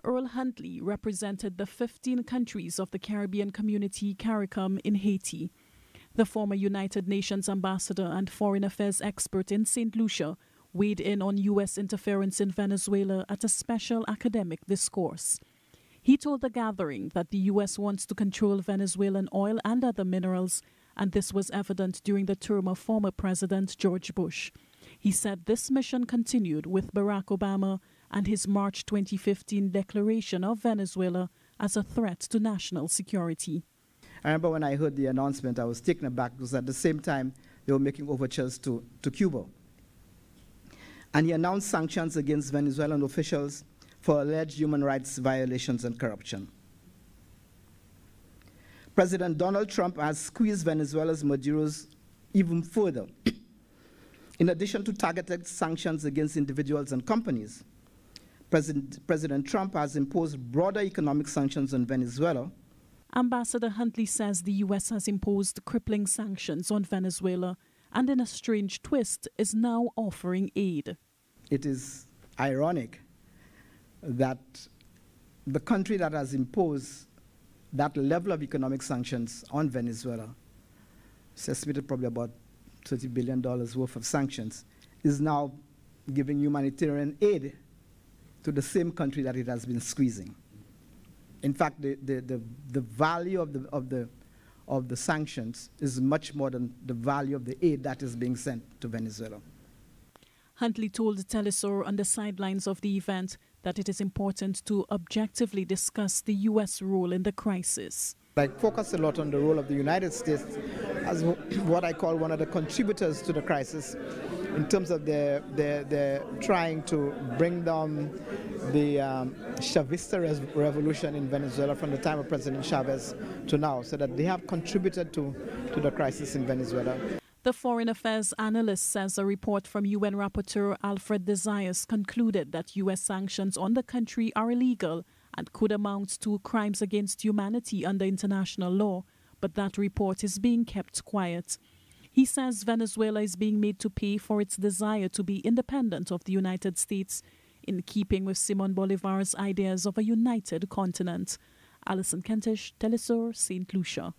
Earl Huntley represented the 15 countries of the Caribbean community CARICOM in Haiti. The former United Nations ambassador and foreign affairs expert in St. Lucia weighed in on U.S. interference in Venezuela at a special academic discourse. He told the gathering that the U.S. wants to control Venezuelan oil and other minerals, and this was evident during the term of former President George Bush. He said this mission continued with Barack Obama and his March 2015 declaration of Venezuela as a threat to national security. I remember when I heard the announcement, I was taken aback because at the same time they were making overtures to Cuba. And he announced sanctions against Venezuelan officials for alleged human rights violations and corruption. President Donald Trump has squeezed Venezuela's Maduro's even further. In addition to targeted sanctions against individuals and companies, President Trump has imposed broader economic sanctions on Venezuela. Ambassador Huntley says the U.S. has imposed crippling sanctions on Venezuela and, in a strange twist, is now offering aid. It is ironic that the country that has imposed that level of economic sanctions on Venezuela, it's estimated probably about $30 billion worth of sanctions, is now giving humanitarian aid to the same country that it has been squeezing. In fact, the value of the sanctions is much more than the value of the aid that is being sent to Venezuela. Huntley told Telesur on the sidelines of the event that it is important to objectively discuss the U.S. role in the crisis. I focus a lot on the role of the United States as what I call one of the contributors to the crisis in terms of their trying to bring down the Chavista revolution in Venezuela from the time of President Chavez to now, so that they have contributed to the crisis in Venezuela. The foreign affairs analyst says a report from UN Rapporteur Alfred de Zayas concluded that U.S. sanctions on the country are illegal and could amount to crimes against humanity under international law, but that report is being kept quiet. He says Venezuela is being made to pay for its desire to be independent of the United States, in keeping with Simon Bolivar's ideas of a united continent. Alison Kentish, Telesur, St. Lucia.